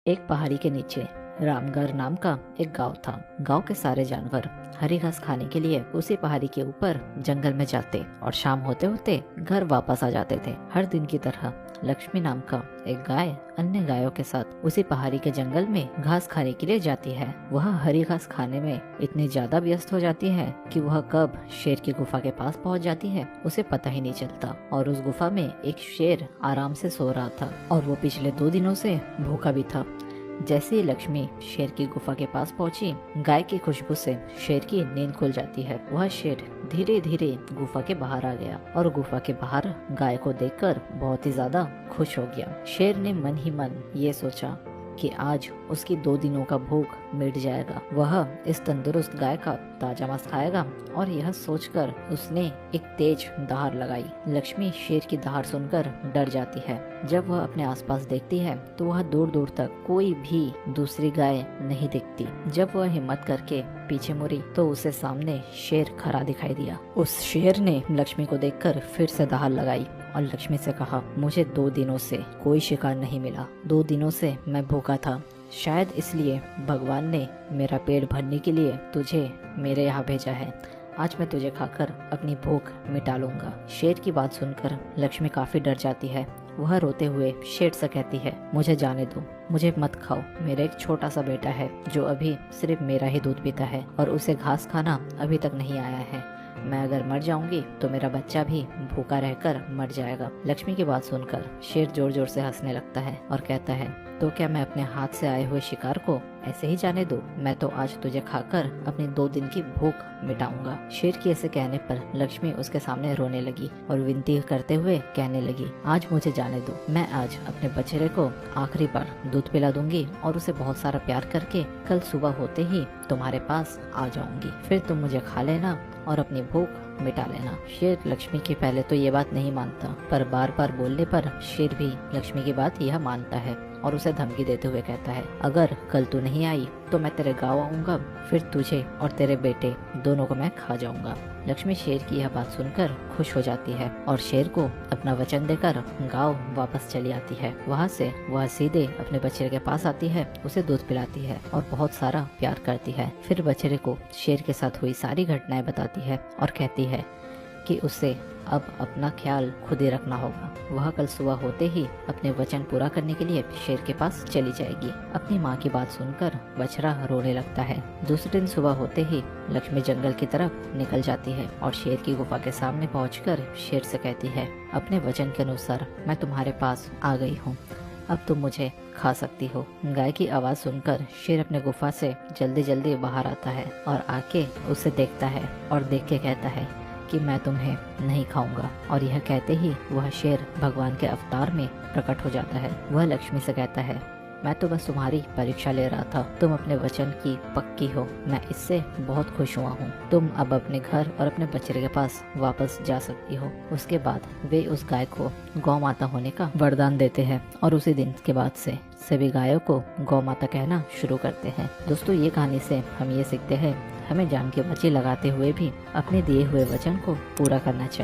एक पहाड़ी के नीचे रामगढ़ नाम का एक गांव था। गांव के सारे जानवर हरी घास खाने के लिए उसी पहाड़ी के ऊपर जंगल में जाते और शाम होते होते घर वापस आ जाते थे। हर दिन की तरह लक्ष्मी नाम का एक गाय अन्य गायों के साथ उसी पहाड़ी के जंगल में घास खाने के लिए जाती है। वह हरी घास खाने में इतनी ज्यादा व्यस्त हो जाती है कि वह कब शेर की गुफा के पास पहुंच जाती है उसे पता ही नहीं चलता। और उस गुफा में एक शेर आराम से सो रहा था और वो पिछले 2 दिनों से भूखा भी था। जैसे ही लक्ष्मी शेर की गुफा के पास पहुंची, गाय की खुशबू से शेर की नींद खुल जाती है। वह शेर धीरे धीरे गुफा के बाहर आ गया और गुफा के बाहर गाय को देखकर बहुत ही ज्यादा खुश हो गया। शेर ने मन ही मन ये सोचा कि आज उसकी 2 दिनों का भूख मिट जाएगा। वह इस तंदुरुस्त गाय का ताजा मांस खाएगा और यह सोचकर उसने एक तेज दहाड़ लगाई। लक्ष्मी शेर की दहाड़ सुनकर डर जाती है। जब वह अपने आसपास देखती है तो वह दूर दूर तक कोई भी दूसरी गाय नहीं दिखती। जब वह हिम्मत करके पीछे मुड़ी तो उसे सामने शेर खड़ा दिखाई दिया। उस शेर ने लक्ष्मी को देखकर फिर से दहाड़ लगाई और लक्ष्मी से कहा, मुझे 2 दिनों से कोई शिकार नहीं मिला। 2 दिनों से मैं भूखा था। शायद इसलिए भगवान ने मेरा पेट भरने के लिए तुझे मेरे यहाँ भेजा है। आज मैं तुझे खाकर अपनी भूख मिटा लूंगा। शेर की बात सुनकर लक्ष्मी काफी डर जाती है। वह रोते हुए शेर से कहती है, मुझे जाने दो, मुझे मत खाओ। मेरा एक छोटा सा बेटा है जो अभी सिर्फ मेरा ही दूध पीता है और उसे घास खाना अभी तक नहीं आया है। मैं अगर मर जाऊंगी तो मेरा बच्चा भी भूखा रहकर मर जाएगा। लक्ष्मी की बात सुनकर शेर जोर जोर से हंसने लगता है और कहता है, तो क्या मैं अपने हाथ से आए हुए शिकार को ऐसे ही जाने दूं? मैं तो आज तुझे खाकर अपनी 2 दिन की भूख मिटाऊंगा। शेर के ऐसे कहने पर लक्ष्मी उसके सामने रोने लगी और विनती करते हुए कहने लगी, आज मुझे जाने दो। मैं आज अपने बछड़े को आखिरी बार दूध पिला दूंगी और उसे बहुत सारा प्यार करके कल सुबह होते ही तुम्हारे पास आ जाऊंगी। फिर तुम मुझे खा लेना और अपनी भूख मिटा लेना। शेर लक्ष्मी की पहले तो ये बात नहीं मानता, पर बार बार बोलने पर शेर भी लक्ष्मी की बात यह मानता है और उसे धमकी देते हुए कहता है, अगर कल तू नहीं आई तो मैं तेरे गाँव आऊंगा, फिर तुझे और तेरे बेटे दोनों को मैं खा जाऊंगा। लक्ष्मी शेर की यह बात सुनकर खुश हो जाती है और शेर को अपना वचन देकर गाँव वापस चली आती है। वहाँ से वह सीधे अपने बछड़े के पास आती है, उसे दूध पिलाती है और बहुत सारा प्यार करती है। फिर बछड़े को शेर के साथ हुई सारी घटनाएं बताती है और कहती है कि उसे अब अपना ख्याल खुद ही रखना होगा। वह कल सुबह होते ही अपने वचन पूरा करने के लिए शेर के पास चली जाएगी। अपनी माँ की बात सुनकर बछड़ा रोने लगता है। दूसरे दिन सुबह होते ही लक्ष्मी जंगल की तरफ निकल जाती है और शेर की गुफा के सामने पहुंचकर शेर से कहती है, अपने वचन के अनुसार मैं तुम्हारे पास आ गई हूँ, अब तुम मुझे खा सकती हो। गाय की आवाज सुनकर शेर अपने गुफा से जल्दी जल्दी बाहर आता है और आके उसे देखता है और देख के कहता है कि मैं तुम्हें नहीं खाऊंगा। और यह कहते ही वह शेर भगवान के अवतार में प्रकट हो जाता है। वह लक्ष्मी से कहता है, मैं तो बस तुम्हारी परीक्षा ले रहा था, तुम अपने वचन की पक्की हो, मैं इससे बहुत खुश हुआ हूँ। तुम अब अपने घर और अपने बछड़े के पास वापस जा सकती हो। उसके बाद वे उस गाय को गौ माता होने का वरदान देते हैं और उसी दिन के बाद से सभी गायों को गौ माता कहना शुरू करते हैं। दोस्तों, ये कहानी से हम ये सीखते हैं, हमें जान के बाजी लगाते हुए भी अपने दिए हुए वचन को पूरा करना चाहिए।